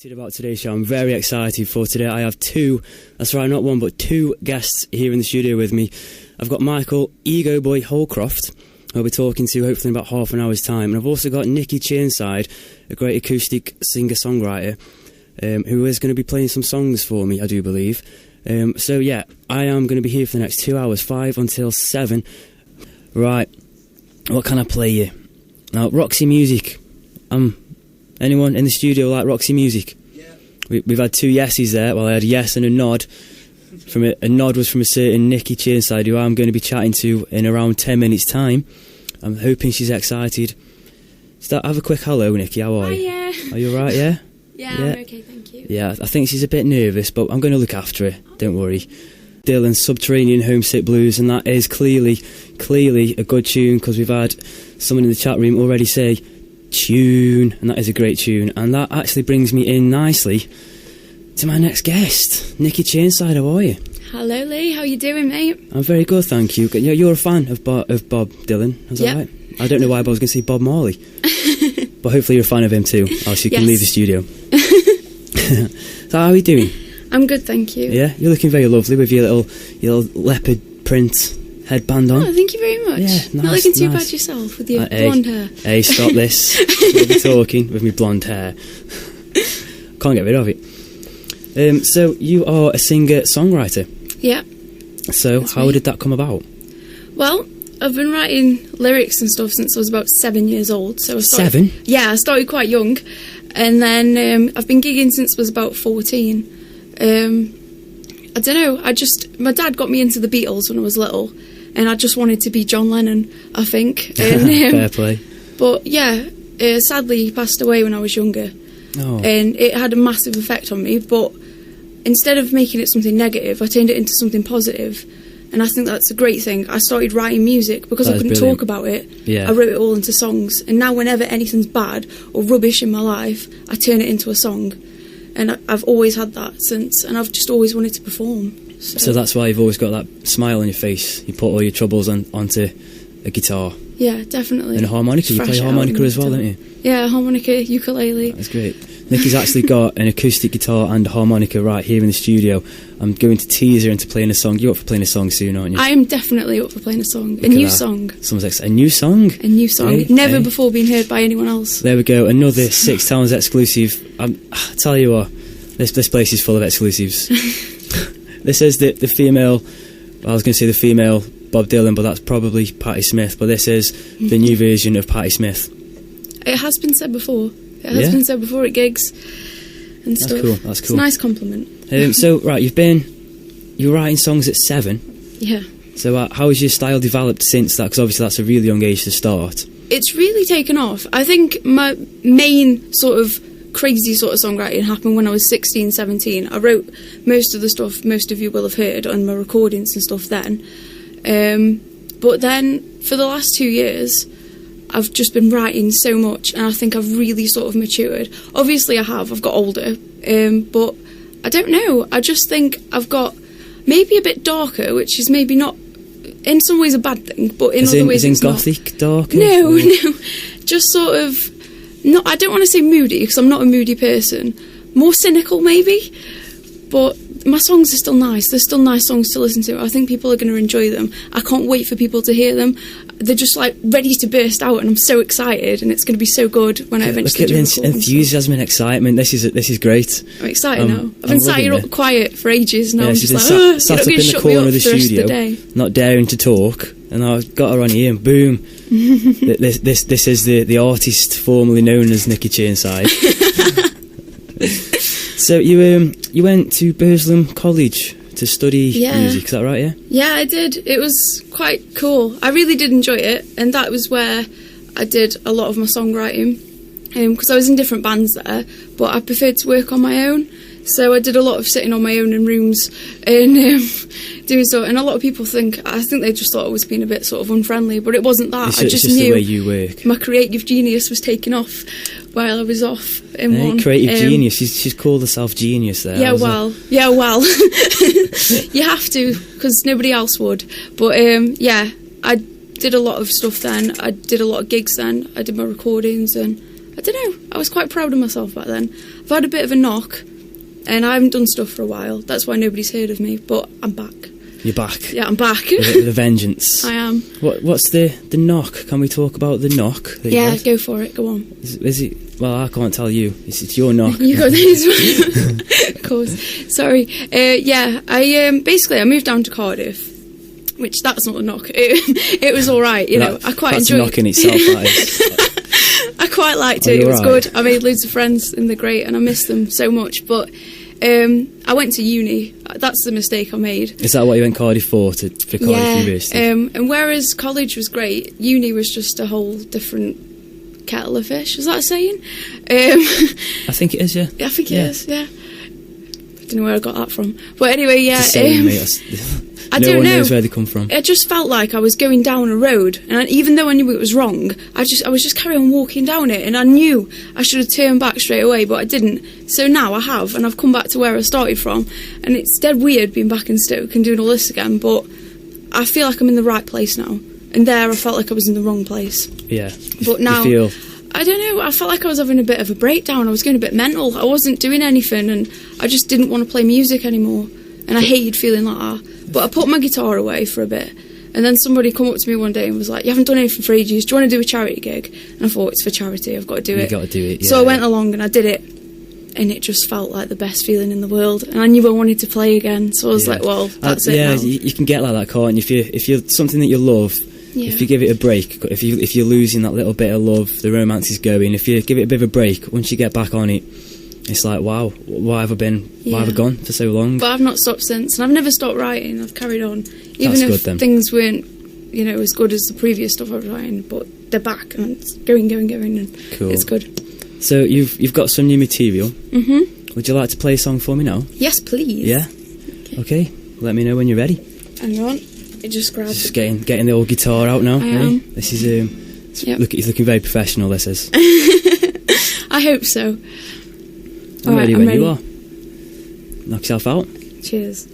About today's show. I'm very excited for today. I have two, that's right, not one but two guests here in the studio with me. I've got Michael Ego Boy Holcroft, who I'll be talking to hopefully in about half an hour's time, and I've also got Nicola Chirnside, a great acoustic singer-songwriter, who is going to be playing some songs for me, I do believe. So yeah, I am going to be here for the next 2 hours, 5 until 7. Right, what can I play you? Now, Roxy Music. Anyone in the studio like Roxy Music? Yeah. We've had two yeses there. Well, I had a yes and a nod. A nod was from a certain Nicola Chirnside, who I'm going to be chatting to in around 10 minutes' time. I'm hoping she's excited. Have a quick hello, Nikki. How are you? Hiya. Are you alright, yeah? Yeah, I'm okay, thank you. Yeah, I think she's a bit nervous, but I'm going to look after her. Don't worry. Dylan's Subterranean Homesick Blues, and that is clearly a good tune, because we've had someone in the chat room already say tune, and that is a great tune. And that actually brings me in nicely to my next guest, Nicola Chirnside. How are you? Hello, Lee. How you doing, mate? I'm very good, thank you. You're a fan of Bob Dylan, is that right? I don't know why I was going to say Bob Marley, but hopefully you're a fan of him too, else you can leave the studio. So how are you doing? I'm good, thank you. Yeah, you're looking very lovely with your little leopard print headband on. Oh, thank you very much. Yeah, nice. Not looking too bad yourself with your blonde hair. Hey, stop this. We'll be talking with me blonde hair. Can't get rid of it. So you are a singer-songwriter. Yeah. So how did that come about? Well, I've been writing lyrics and stuff since I was about 7 years old. So I started, 7? Yeah, I started quite young. And then I've been gigging since I was about 14. I don't know, my dad got me into the Beatles when I was little, and I just wanted to be John Lennon, I think. And, fair play. But yeah, sadly he passed away when I was younger. Oh. And it had a massive effect on me, but instead of making it something negative, I turned it into something positive. And I think that's a great thing. I started writing music because I couldn't talk about it. Yeah. I wrote it all into songs. And now whenever anything's bad or rubbish in my life, I turn it into a song. And I've always had that since, and I've just always wanted to perform. So that's why you've always got that smile on your face. You put all your troubles onto a guitar. Yeah, definitely. And a harmonica. You play harmonica as well, don't you? Yeah, harmonica, ukulele. That's great. Nikki's actually got an acoustic guitar and a harmonica right here in the studio. I'm going to tease her into playing a song. You're up for playing a song soon, aren't you? I am definitely up for playing a song. A new song. Someone's like, a new song? A new song. Never before been heard by anyone else. There we go. Another 6 Towns exclusive. I tell you what, this place is full of exclusives. This is the female, I was going to say the female Bob Dylan, but that's probably Patti Smith. But this is the new version of Patti Smith. It has been said before. It has been said before at gigs and stuff. That's cool. That's cool. It's a nice compliment. So right, you're writing songs at 7. Yeah. So how has your style developed since that? Because obviously that's a really young age to start. It's really taken off. I think my main sort of crazy sort of songwriting happened when I was 16, 17. I wrote most of the stuff most of you will have heard on my recordings and stuff then. But then for the last 2 years, I've just been writing so much, and I think I've really sort of matured. Obviously I've got older, but I don't know. I just think I've got maybe a bit darker, which is maybe not in some ways a bad thing, but in other ways it's not. Gothic darker? No, just sort of, not. I don't want to say moody, because I'm not a moody person. More cynical maybe, but my songs are still nice. They're still nice songs to listen to. I think people are going to enjoy them. I can't wait for people to hear them. They're just like ready to burst out, and I'm so excited, and it's going to be so good when I eventually do record. Look at the enthusiasm and excitement. This is great. I'm excited now. I've been sat here quiet for ages now. Yeah, I'm she's just been like, sat up in the corner of the studio, not daring to talk, and I've got her on here, and boom. This is the artist formerly known as Nicola Chirnside. So you went to Burslem College to study music, is that right, yeah? Yeah, I did. It was quite cool. I really did enjoy it, and that was where I did a lot of my songwriting, because I was in different bands there, but I preferred to work on my own. So I did a lot of sitting on my own in rooms and doing so. And a lot of people I think they just thought I was being a bit sort of unfriendly, but it wasn't that. I just knew the way you work. My creative genius was taking off while I was off in one. Creative genius. She's called herself genius there. Yeah, well. You have to, because nobody else would. But I did a lot of stuff then. I did a lot of gigs then. I did my recordings, and don't know, I was quite proud of myself back then. I've had a bit of a knock, and I haven't done stuff for a while. That's why nobody's heard of me, but I'm back. You're back. Yeah, I'm back. With a vengeance. I am. What's the knock? Can we talk about the knock? Yeah, go for it. Go on. Is it? Well, I can't tell you. It's your knock. You got this one. Of course. Sorry. Yeah, I basically I moved down to Cardiff, which that's not a knock. It was all right. You know, I quite that's enjoyed. That's a knock in itself. That is. I quite liked it. It was good. I made loads of friends, and they're great, and I miss them so much. But I went to uni. That's the mistake I made. Is that what you went Cardiff for Cardiff University? And whereas college was great, uni was just a whole different kettle of fish. Is that a saying? I think it is. Yeah. I think it is. Yeah. I don't know where I got that from, but anyway, yeah. It's a saying, mate. I no don't one know knows where they come from. It just felt like I was going down a road, and even though I knew it was wrong, I was just carrying on walking down it, and I knew I should have turned back straight away, but I didn't. So now I have, and I've come back to where I started from, and it's dead weird being back in Stoke and doing all this again, but I feel like I'm in the right place now. And there I felt like I was in the wrong place. Yeah. But now, you feel... I don't know, I felt like I was having a bit of a breakdown. I was going a bit mental. I wasn't doing anything, and I just didn't want to play music anymore. And I hated feeling like that. But I put my guitar away for a bit, and then somebody come up to me one day and was like, "You haven't done anything for ages. Do you want to do a charity gig?" And I thought, it's for charity, I've got to do it. You've got to do it, yeah. So I went along and I did it, and it just felt like the best feeling in the world. And I knew I wanted to play again, so I was like, well, that's it now. Yeah, you can get like that, can't you? If you're something that you love, if you give it a break, if you're losing that little bit of love, the romance is going. If you give it a bit of a break, once you get back on it, it's like, wow, why have I gone for so long? But I've not stopped since, and I've never stopped writing. I've carried on, even That's if good, then. Things weren't, as good as the previous stuff I was writing. But they're back, and it's going, and cool. It's good. So you've got some new material. Mhm. Would you like to play a song for me now? Yes, please. Yeah. Okay. Let me know when you're ready. Hang on, it just grabbed. Just getting the old guitar out now. This is Yep. He's looking very professional. This is. I hope so. I'm ready when you are. Knock yourself out. Cheers.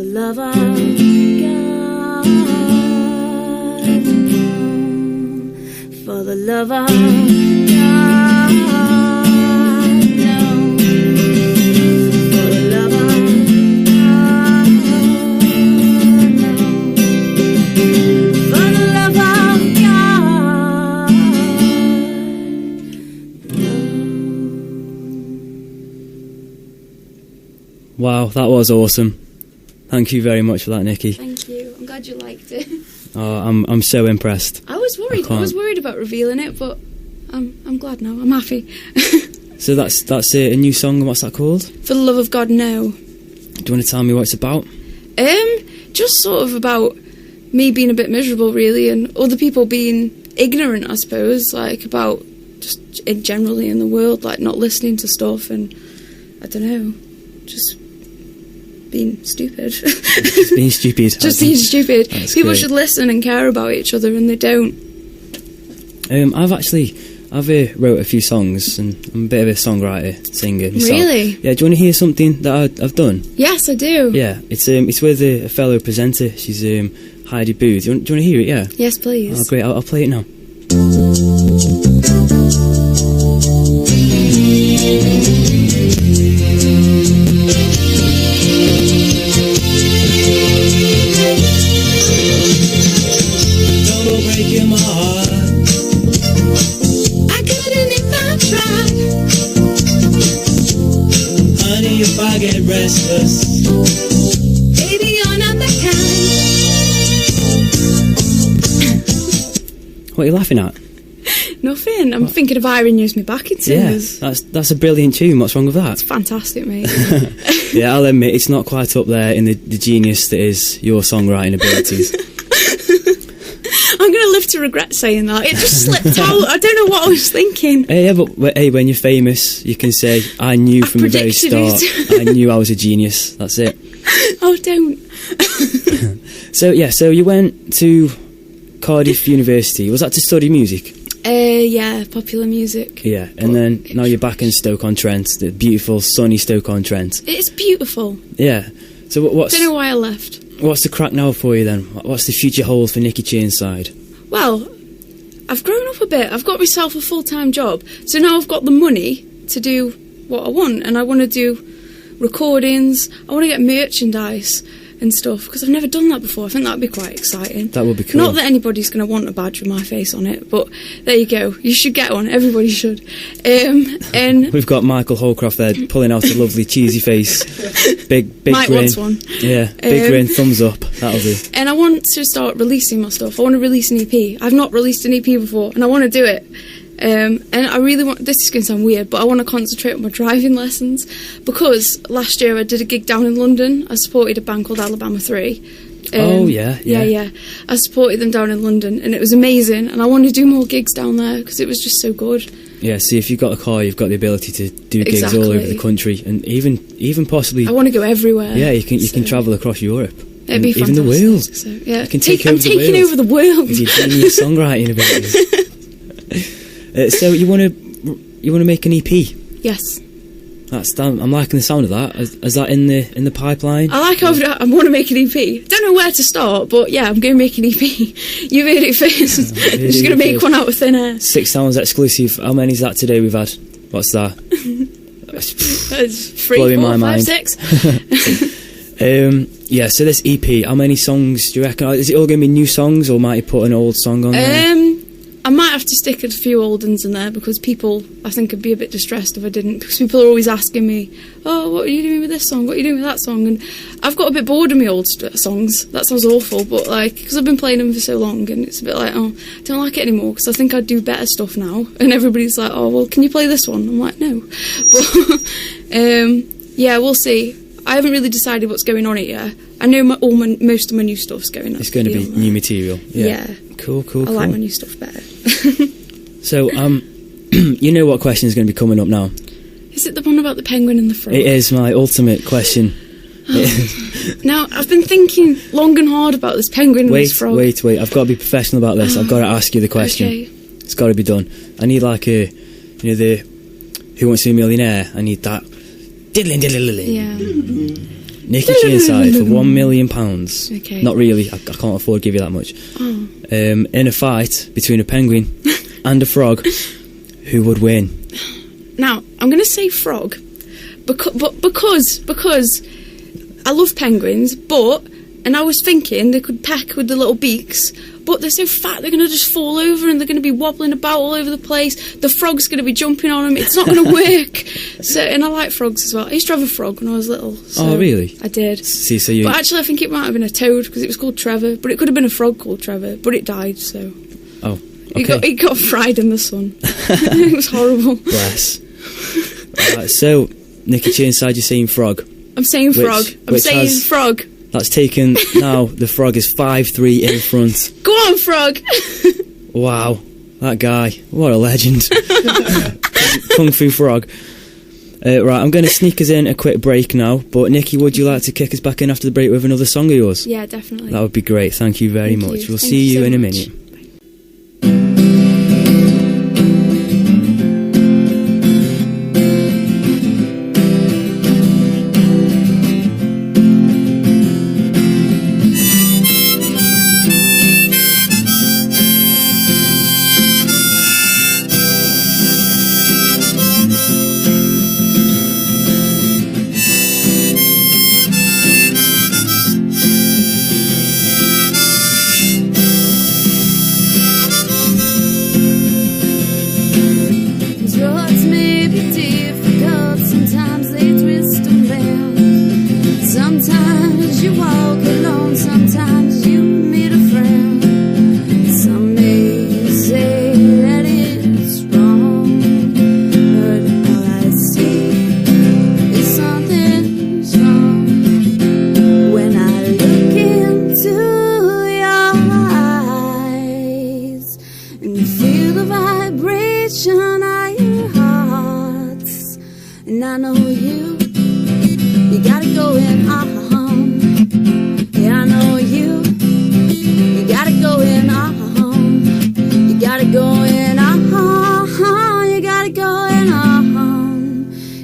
love of God, for the love of God, no. For the love of God, no. For the love of God, no. Wow, that was awesome. Thank you very much for that, Nikki. Thank you. I'm glad you liked it. Oh, I'm so impressed. I was worried. I was worried about revealing it, but I'm glad now. I'm happy. So that's a new song, and what's that called? For the love of God, no. Do you want to tell me what it's about? Just sort of about me being a bit miserable, really, and other people being ignorant, I suppose, like about just generally in the world, like not listening to stuff, and I don't know, just being stupid. Just being stupid. Just being stupid. People great. should listen and care about each other, and they don't. I've wrote a few songs, and I'm a bit of a songwriter, singer myself. Really? Yeah. Do you want to hear something that I've done? Yes, I do. Yeah. It's with a fellow presenter. She's Heidi Booth. Do you want to hear it? Yeah. Yes, please. Oh, great. I'll play it now. Breaking my heart, I couldn't if I tried. honey, if I get restless. Baby, you're not the kind. What are you laughing at? Nothing. I'm thinking of Iron Use Me Backing Singers. Yeah, that's a brilliant tune. What's wrong with that? It's fantastic, mate. Yeah, I'll admit it's not quite up there in the genius that is your songwriting abilities. I'm going to live to regret saying that. It just slipped out. I don't know what I was thinking. Yeah, but hey, when you're famous, you can say, I knew from the very start, I knew I was a genius. That's it. Oh, don't. So you went to Cardiff University. Was that to study music? Yeah, popular music. Yeah, and then now you're back in Stoke-on-Trent, the beautiful, sunny Stoke-on-Trent. It's beautiful. Yeah. So what's... Don't know why I left. What's the crack now for you then? What's the future hold for Nicky Chirnside? Well, I've grown up a bit. I've got myself a full-time job. So now I've got the money to do what I want. And I want to do recordings. I want to get merchandise and stuff, because I've never done that before. I think that'd be quite exciting. That would be cool. Not that anybody's going to want a badge with my face on it, but there you go. You should get one. Everybody should. And we've got Michael Holcroft there pulling out a lovely cheesy face, big Mike grin. wants one. Yeah, big grin, thumbs up. That'll do. And I want to start releasing my stuff. I want to release an EP. I've not released an EP before, and I want to do it. And I really want, this is going to sound weird, but I want to concentrate on my driving lessons, because last year I did a gig down in London. I supported a band called Alabama 3. Yeah. I supported them down in London, and it was amazing, and I want to do more gigs down there because it was just so good. Yeah, see, if you've got a car, you've got the ability to do gigs all over the country, and even possibly... I want to go everywhere. Yeah, you can travel across Europe. It'd be fantastic. Even the world. So, yeah. You can take I'm taking over the world. With your genius songwriting abilities. So you want to make an EP? Yes. I'm liking the sound of that. Is that in the pipeline? I want to make an EP. Don't know where to start, but yeah, I'm going to make an EP. You heard it first. I'm just going to make one out of thin air. 6 sounds exclusive. How many is that today we've had? What's that? That's 3, blowing 4, my 5, mind. 6. Yeah, so this EP, how many songs do you reckon? Is it all going to be new songs, or might you put an old song on there? I might have to stick a few old ones in there, because people, I think, would be a bit distressed if I didn't, because people are always asking me, oh, what are you doing with this song? What are you doing with that song? And I've got a bit bored of my old songs. That sounds awful, but like, because I've been playing them for so long, and it's a bit like, oh, I don't like it anymore, because I think I'd do better stuff now. And everybody's like, oh, well, can you play this one? I'm like, no. But yeah, we'll see. I haven't really decided what's going on it yet. I know most of my new stuff's going on. It's going to be new material. Yeah. Cool. I like my new stuff better. So, you know what question is going to be coming up now? Is it the one about the penguin and the frog? It is my ultimate question. Now, I've been thinking long and hard about this penguin and this frog. Wait. I've got to be professional about this. I've got to ask you the question. Okay. It's got to be done. I need like the Who Wants to Be a Millionaire. I need that. Diddling. Yeah. Nicky Chirnside for £1 million. Okay. Not really, I can't afford to give you that much. Oh. In a fight between a penguin and a frog, who would win? Now, I'm going to say frog, because I love penguins, and I was thinking they could peck with the little beaks, but they're so fat they're going to just fall over and they're going to be wobbling about all over the place. The frog's going to be jumping on them. It's not going to work. So, and I like frogs as well. I used to have a frog when I was little. So Oh, really? I did. See, so you... But actually, I think it might have been a toad because it was called Trevor. But it could have been a frog called Trevor. But it died, so... Oh, okay. It got fried in the sun. It was horrible. Bless. Right, so, Nicky Chirnside, you're saying frog. I'm saying frog. I'm saying frog. That's taken now. The frog is 5-3 in front. Go on, frog. Wow, that guy, what a legend. Kung Fu Frog. Right, I'm going to sneak us in a quick break now, but Nikki, would you like to kick us back in after the break with another song of yours? Yeah, definitely. That would be great, thank you very much. You. We'll see you in a minute.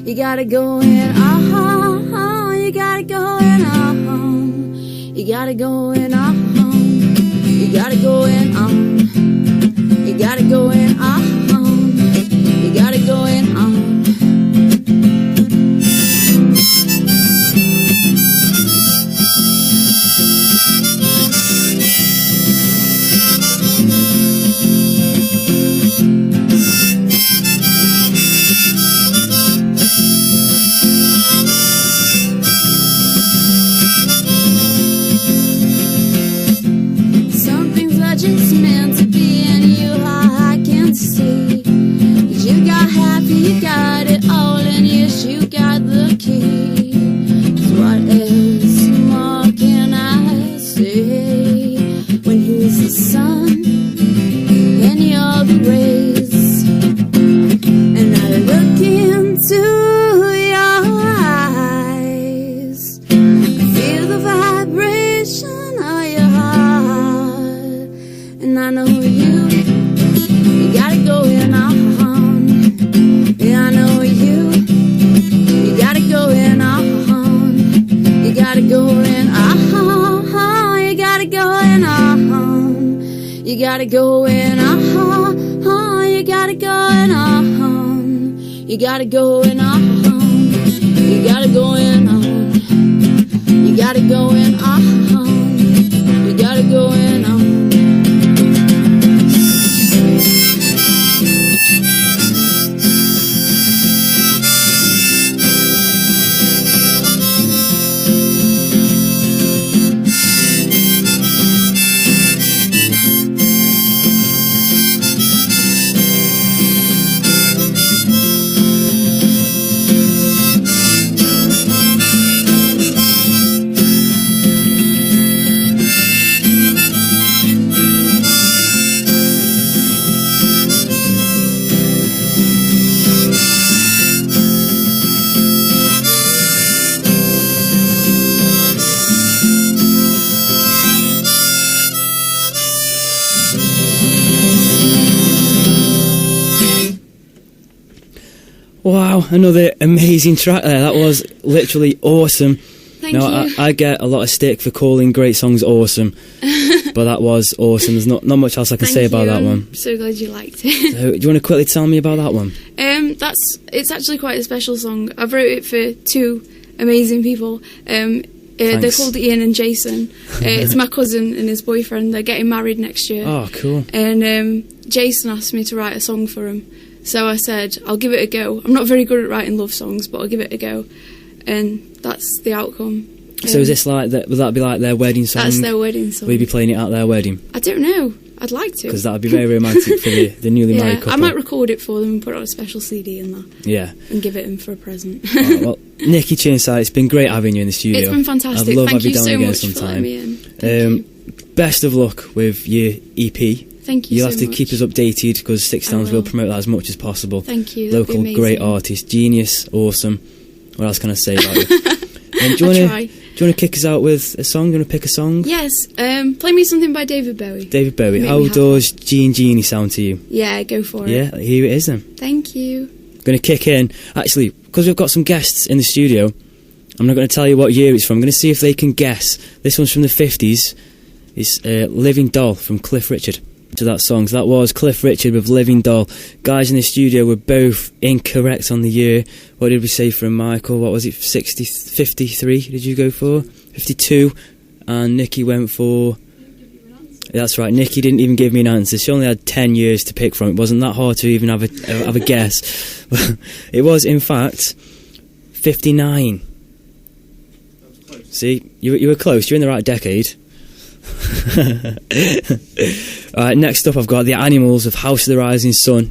You gotta go in, you gotta go in, you gotta go in, you gotta go in, you gotta go in, you gotta go in, just meant to be, and you I can see. You got happy, you got it all, and yes, you got the key. So what else more can I say when he's the sun and you're the rays, and I look into your eyes, I feel the vibration of your heart. And I know you gotta go in, yeah, I know you gotta go in, you gotta go in, you gotta go in, you gotta go in, you gotta go in, you gotta go in, you gotta go in, you gotta go in, you gotta go in, Wow, another amazing track there. That was literally awesome. Thank you. I get a lot of stick for calling great songs awesome, but that was awesome. There's not much else I can say about that one. I'm so glad you liked it. So, do you want to quickly tell me about that one? It's actually quite a special song. I've wrote it for two amazing people. They're called Ian and Jason. It's my cousin and his boyfriend. They're getting married next year. Oh, cool. And Jason asked me to write a song for him. So I said, I'll give it a go. I'm not very good at writing love songs, but I'll give it a go. And that's the outcome. So is this like that? Would that be like their wedding song? That's their wedding song. Will you be playing it at their wedding? I don't know. I'd like to. Because that would be very romantic for the newly married couple. I might record it for them and put on a special CD and that. Yeah. And give it them for a present. Right, well, Nicky Chirnside, it's been great having you in the studio. It's been fantastic. I'd love Thank having you you down so again much sometime. for letting me in. Thank you. Best of luck with your EP. Thank you You'll so have to much. keep us updated because Six Downs will promote that as much as possible. Thank you. That'd be Local amazing. great artist, genius, awesome. What else can I say about you? Do you want to kick us out with a song? Do you want to pick a song? Yes. Play me something by David Bowie. David Bowie. Make How me happy. does Genie sound to you? Yeah, go for it. Yeah, here it is then. Thank you. Going to kick in. Actually, because we've got some guests in the studio, I'm not going to tell you what year it's from. I'm going to see if they can guess. This one's from the 50s. It's Living Doll from Cliff Richard. To that song. So that was Cliff Richard with Living Doll. Guys in the studio were both incorrect on the year. What did we say from Michael? What was it? 53 did you go for? 52. And Nikki went for... That's right, Nikki didn't even give me an answer. She only had 10 years to pick from. It wasn't that hard to even have a guess. It was, in fact, 59. See, you were close. You're in the right decade. Alright, next up I've got The Animals of House of the Rising Sun.